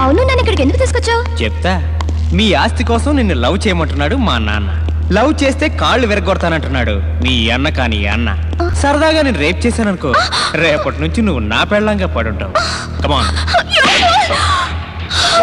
అవును, నన్ను ఇక్కడికి ఎందుకు తీసుకొచ్చావు? చెప్తా. మీ ఆస్తి కోసం నిన్ను లవ్ చేయమంటున్నాడు మా నాన్న. లవ్ చేస్తే కాళ్ళు విరగొడతానంటున్నాడు మీ అన్న. కాని అన్న సరదాగా నేను రేప్ చేశాననుకో, రేపటి నుంచి నువ్వు నా పెళ్ళంగా పడుంటావు. కమాన్.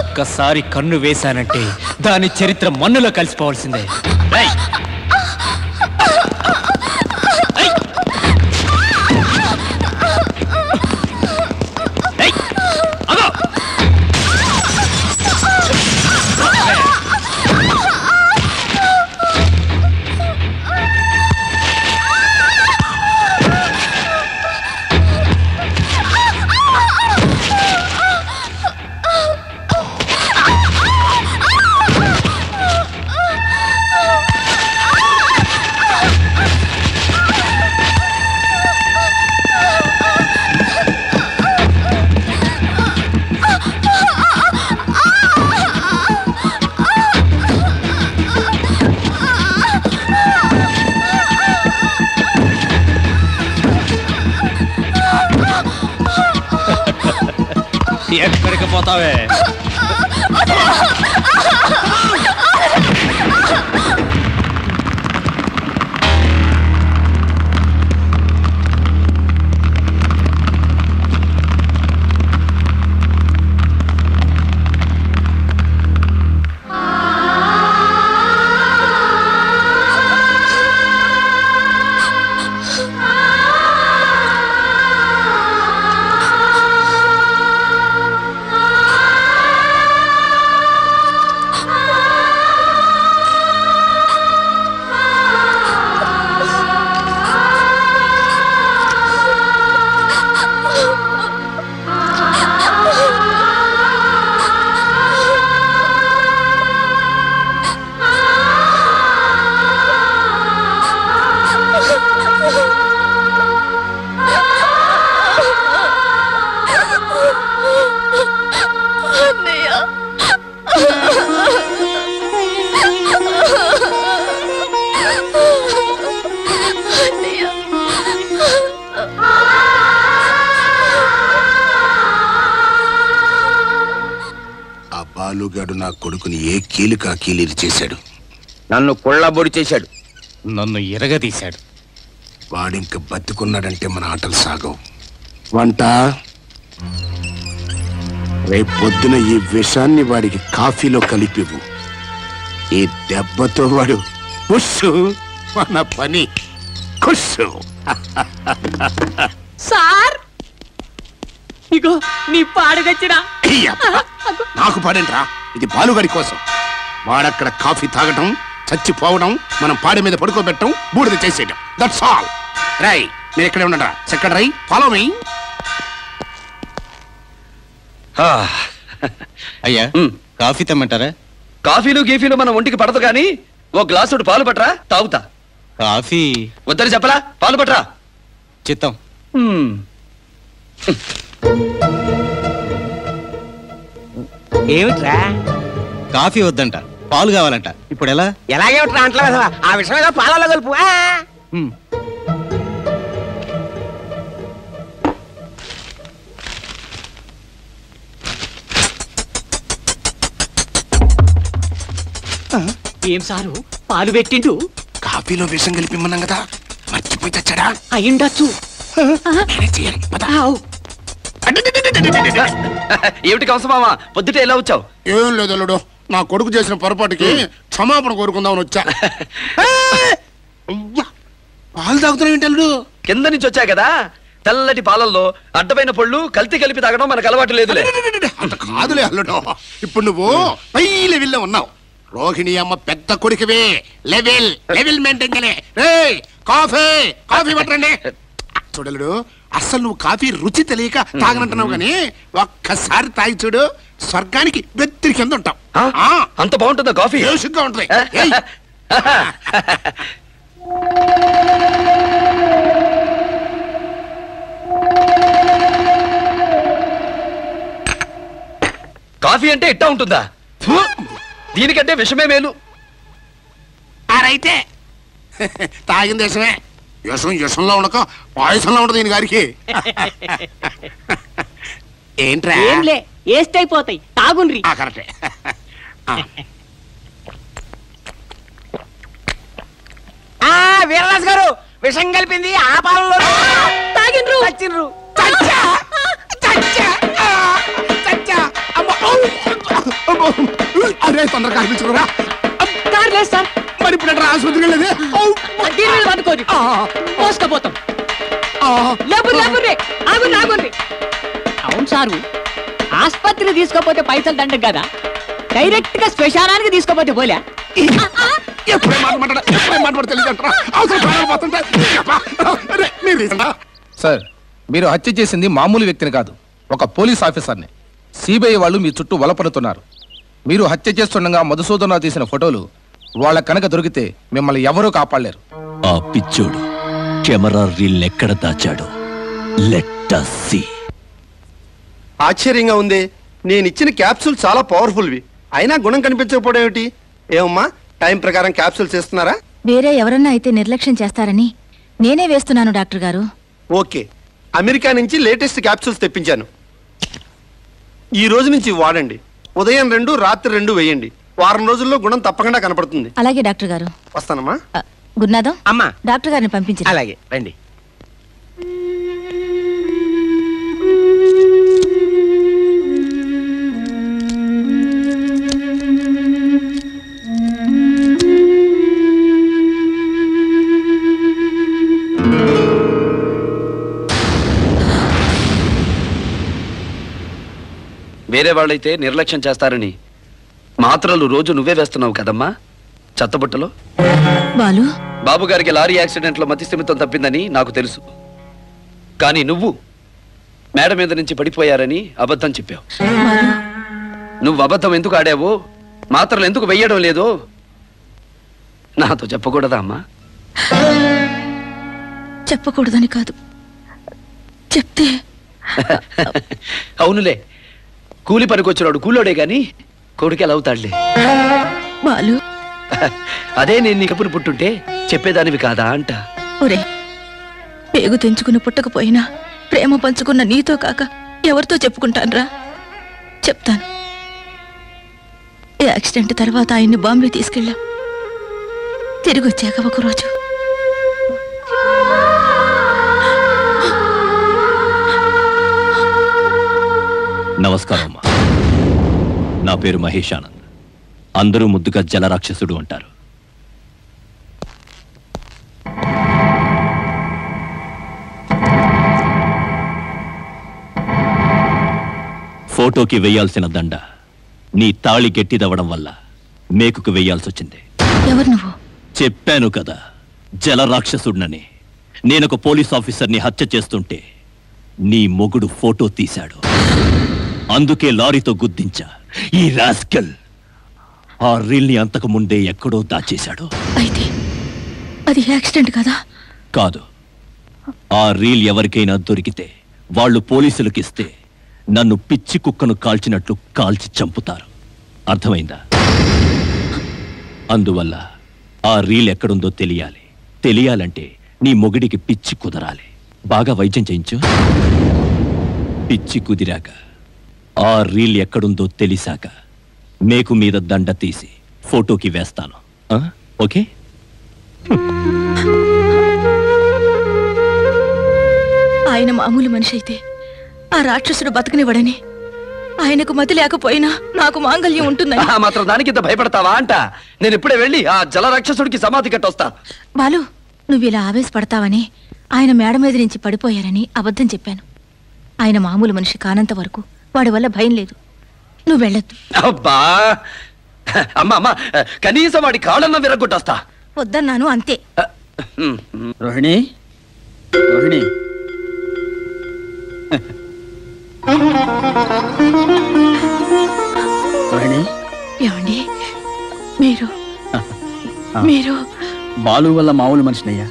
ఒక్కసారి కన్ను వేశానంటే దాని చరిత్ర మన్నులో కలిసిపోవాల్సిందే. ఎక్కడికి పోతావే? బాలుగాడు నా కొడుకుని ఏ కీలుకా కీలిరి చేశాడు. నన్ను కొళ్ళబొడి చేశాడు. నన్ను ఎరగదీశాడు. వాడింక బతుకున్నాడంటే మన ఆటలు సాగవు. వంట రేపు పొద్దున ఈ విషాన్ని వాడికి కాఫీలో కలిపివు. ఈ దెబ్బతో వాడు ఖుషు, మన పని ఖుషు. సార్ ఇగో నీ పాడుగచ్చినా. నాకు పాడేంట్రా, ఇది బాలుగాడి కోసం. వాడక్కడ కాఫీ తాగటం, చచ్చిపోవడం, మనం పాడి మీద పడుకోబెట్టడం, బూడిద చేసేయడం. That's all. రై, నేను ఇక్కడే ఉండరా. Secretary, follow me. అయ్యా, కాఫీ తెమ్మంటారా? కాఫీలు గీఫీలు మన ఒంటికి పడదు కానీ ఓ గ్లాసుడు పాలు పట్రా, తాగుతా. కాఫీ వద్దని చెప్పలా, పాలు పట్రా. చిత్తం. ఏమిట్రా? కాఫీ వద్దంట, పాలు కావాలంట. ఇప్పుడు ఎలా? ఎలాగేమిట్రా అంటలా? ఆ విషయం ఏదో పాలలో కలుపు. ఏం సారు పాలు పెట్టిండు? కాఫీలో విషం కలిపిమ్మన్నాం కదా, మర్చిపోయి తెచ్చాడా? అయ్యుండొచ్చు. ఏమిటి కంసమామ, పొద్దుటే ఎలా వచ్చావు? ఏం లేదు అల్లుడు, నా కొడుకు చేసిన పొరపాటుకి క్షమాపణ కోరుకుందామని వచ్చా. పాలు తాగుతున్నా ఏంటి అల్లుడు? కింద నుంచి వచ్చా కదా, తెల్లటి పాలల్లో అడ్డమైన పళ్ళు కల్తీ కలిపి తాగడం మనకు అలవాటు లేదులే. అంత కాదులే అల్లుడు, ఇప్పుడు నువ్వు పై లెవెల్లో ఉన్నావు. రోహిణి అమ్మ పెద్ద కొడుకువే, లెవెల్ లెవెల్ మెయింటైన్ చేయలే. కాఫీ కాఫీ పట్టండి. చూడలుడు, అసలు నువ్వు కాఫీ రుచి తెలియక తాగనంటున్నావు గానీ ఒక్కసారి తాగి చూడు, స్వర్గానికి వెత్తిరి కింద ఉంటావు. అంత బాగుంటుందా కాఫీ? గా ఉంటుంది. కాఫీ అంటే ఇట్టా ఉంటుందా? దీనికంటే విషమే మేలు. అయితే తాగిన దేశమే. యశం యశంలో ఉండక పాయసంలో ఉండదు ఈయన గారికి. ఏంట్రా ఏంలే వేస్ట్ అయిపోతాయి తాగుండ్రి. కరెక్టే. వీరరాజు గారు విషం కలిపింది ఆ పాలలో తాగిండ్రు చచ్చిండ్రు. అరే తొందరగా కనిపించుకురా. కారు లేదు సార్. మరి ఇప్పుడు ఎట్లా ఆసుపత్రికి వెళ్ళేది? దీని మీద పట్టుకోండి మోసుకపోతాం. ఆగుండ్రి. అవును సారు, ఆసుపత్రికి తీసుకోపోతే పైసలు దండకు కదా, డైరెక్ట్ గా శ్మశానానికి తీసుకోపోతే పోలే. ఎప్పుడే మాట్లాడ తెలియదంటారా? అవసరం ప్రాణాలు పోతుంటాయి. సార్, మీరు హత్య చేసింది మామూలు వ్యక్తిని కాదు, ఒక పోలీస్ ఆఫీసర్ని. సిబిఐ వాళ్ళు మీ చుట్టూ వలపడుతున్నారు. మీరు హత్య చేస్తుండగా మధుసూదనరావు తీసిన ఫోటోలు వాళ్ళ కనుక దొరికితే మిమ్మల్ని ఎవరూ కాపాడలేరు. ఆ పిచ్చోడు కెమెరా రీల్ ఎక్కడ దాచాడో లెట్ us see. ఆశ్చర్యంగా ఉంది. నేను ఇచ్చిన క్యాప్సూల్ చాలా పవర్ఫుల్వి, అయినా గుణం కనిపించకపోవడం ఏమిటి? ఏమమ్మా, టైం ప్రకారం క్యాప్సూల్స్ వేస్తున్నారా? వేరే ఎవరన్నా అయితే నిర్లక్ష్యం చేస్తారని నేనే వేస్తున్నాను డాక్టర్ గారు. ఓకే, అమెరికా నుంచి లేటెస్ట్ క్యాప్సూల్స్ తెప్పించాను. ఈ రోజు నుంచి వాడండి. ఉదయం 2, రాత్రి 2 వేయండి. వారం రోజుల్లో గుణం తప్పకుండా కనపడుతుంది. అలాగే డాక్టర్ గారు. వస్తానమ్మా. గురునాథం అమ్మా, డాక్టర్ గారిని పంపించి. అలాగే రండి. వేరే వాళ్ళైతే నిర్లక్ష్యం చేస్తారని మాత్రలు రోజు నువ్వే వేస్తున్నావు కదమ్మా చెత్తబుట్టలో. బాలు, బాబు గారికి లారీ యాక్సిడెంట్ లో మతిస్థిమితం తప్పిందని నాకు తెలుసు, కానీ నువ్వు మేడ మీద నుంచి పడిపోయారని అబద్ధం చెప్పావు. బాలు, నువ్వు అబద్ధం ఎందుకు ఆడావో, మాత్రలు ఎందుకు వెయ్యడం లేదో నాతో చెప్పకూడదా అమ్మా? చెప్పకూడదని కాదు, చెప్తే. అవునులే, కూలి పనికొచ్చినాడు కూలోడే గాని కొడుకు ఎలా అవుతాడులే. బాలు, అదే నేను నీ కబురు పుట్టుంటే చెప్పేదానివి కాదా అంట. ఒరే, పేగు తెంచుకుని పుట్టకపోయినా ప్రేమ పంచుకున్న నీతో కాక ఎవరితో చెప్పుకుంటాన్రా? చెప్తాను. ఈ యాక్సిడెంట్ తర్వాత ఆయన్ని బాంబే తీసుకెళ్ళాం. తిరిగి వచ్చాక ఒకరోజు నమస్కారం అమ్మా, నా పేరు మహేష్ ఆనంద్. అందరూ ముద్దుగా జలరాక్షసుడు అంటారు. ఫోటోకి వెయ్యాల్సిన దండ నీ తాళి గట్టిదవడం వల్ల మేకుకు వెయ్యాల్సి వచ్చింది. ఎవరు నువ్వు? చెప్పాను కదా, జలరాక్షసుడినని. నేనొక పోలీస్ ఆఫీసర్ని హత్య చేస్తుంటే నీ మొగుడు ఫోటో తీశాడు, అందుకే లారీతో గుద్దించా. ఈ రాస్కల్ ఆ రీల్ని అంతకు ముందే ఎక్కడో దాచేశాడు. అయితే అది యాక్సిడెంట్ కదా? కాదు, ఆ రీల్ ఎవరికైనా దొరికితే వాళ్ళు పోలీసులకిస్తే నన్ను పిచ్చి కుక్కను కాల్చినట్లు కాల్చి చంపుతారు. అర్థమైందా? అందువల్ల ఆ రీల్ ఎక్కడుందో తెలియాలి. తెలియాలంటే నీ మొగుడికి పిచ్చి కుదరాలి. బాగా వైద్యం చేయించు. పిచ్చి కుదిరాక ఆ రీల్ ఎక్కడుందో తెలిసాక మేకు మీద దండ తీసి ఫోటోకి వేస్తాను. ఓకే? ఆయన మామూలు మనిషి అయితే ఆ రాక్షసుడు బతకనివ్వడని, ఆయనకు మతి లేకపోయినా నాకు మాంగళ్యం ఉంటుందని. మాత్రం దానికి ఇంత భయపడతావా అంట? నేను ఇప్పుడే వెళ్ళి ఆ జలరాక్షసుడికి సమాధి కట్టొస్తా. బాలు, నువ్వు ఇలా ఆవేశపడతావని ఆయన మేడ మీద నుంచి పడిపోయారని అబద్ధం చెప్పాను. ఆయన మామూలు మనిషి కానంత వరకు వాడి వల్ల భయం లేదు. నువ్వు వెళ్ళొద్దు. అబ్బా అమ్మా అమ్మా, కనీసం వాడి కాళ్ళన్నా విరగొట్టొస్తా. వద్దన్నాను అంతే. రోహిణి, రోహిణి, రోహిణి, ఏమండి మీరు మీరు బాలు వల్ల మామూలు మనిషినయ్యా.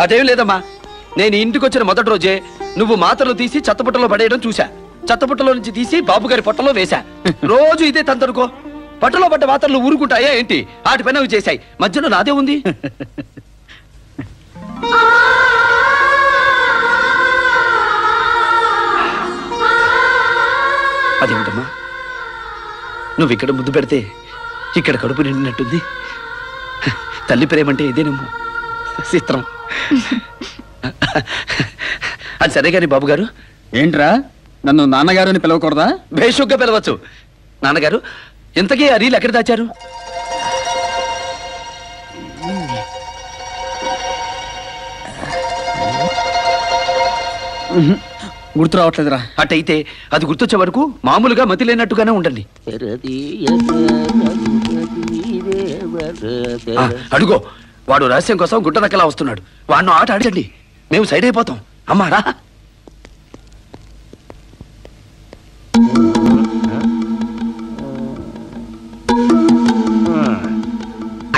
అదేం లేదమ్మా, నేను ఇంటికి వచ్చిన మొదటి రోజే నువ్వు మాత్రలు తీసి చెత్తపుట్టలో పడేయడం చూసా. చెత్తపుట్టలో నుంచి తీసి బాబు గారి పొట్టలో వేశా. రోజు ఇదే తంతనుకో. పట్టలో పడ్డ మాత్రలు ఊరుకుంటాయా ఏంటి? వాటి పైన అవి చేశాయి. మధ్యలో నాదే ఉంది. నువ్వు ఇక్కడ ముద్దు పెడితే ఇక్కడ కడుపు నిండినట్టుంది. తల్లి ప్రేమంటే ఇదేనేమో. చిత్రం. అది సరే కానీ బాబు గారు. ఏంట్రా నన్ను నాన్నగారు అని పిలవకూడదా? భేషుగ్గా పిలవచ్చు. నాన్నగారు, ఇంతకీ ఆ రీల్ ఎక్కడ దాచారు? గుర్తు రావట్లేదురా. అటైతే అది గుర్తొచ్చే వరకు మామూలుగా మతి లేనట్టుగానే ఉండండి. అడుగో, వాడు రహస్యం కోసం గుట్ట నక్కలా వస్తున్నాడు. వాడిని ఆట ఆడండి, మేము సైడ్ అయిపోతాం. అమ్మారా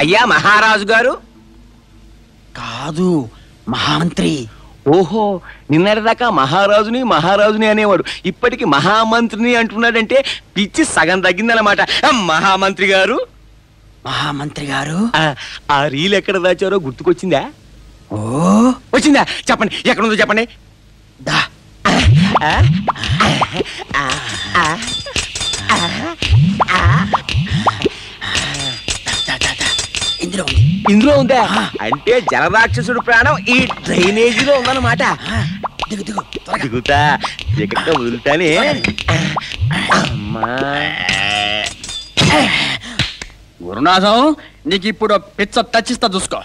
అయ్యా మహారాజు గారు. కాదు, మహామంత్రి. ఓహో, నిన్నటిదాకా మహారాజుని అనేవాడు, ఇప్పటికి మహామంత్రిని అంటున్నాడంటే పిచ్చి సగం తగ్గిందన్నమాట. మహామంత్రి గారు, మహామంత్రి గారు, ఆ రీల్ ఎక్కడ దాచారో గుర్తుకొచ్చిందా? ఓ వచ్చిందా? చెప్పండి, ఎక్కడుందో చెప్పండి. దా ఇందులో ఉందా? అంటే జలరాక్షసుడు ప్రాణం ఈ డ్రైనేజీలో ఉందన్నమాట. దిగుతా, ఎక్కడ వదులుతానే. అమ్మా గురునాథం, నీకు ఇప్పుడు పిచ్చ టచ్ ఇస్తా, చూసుకో.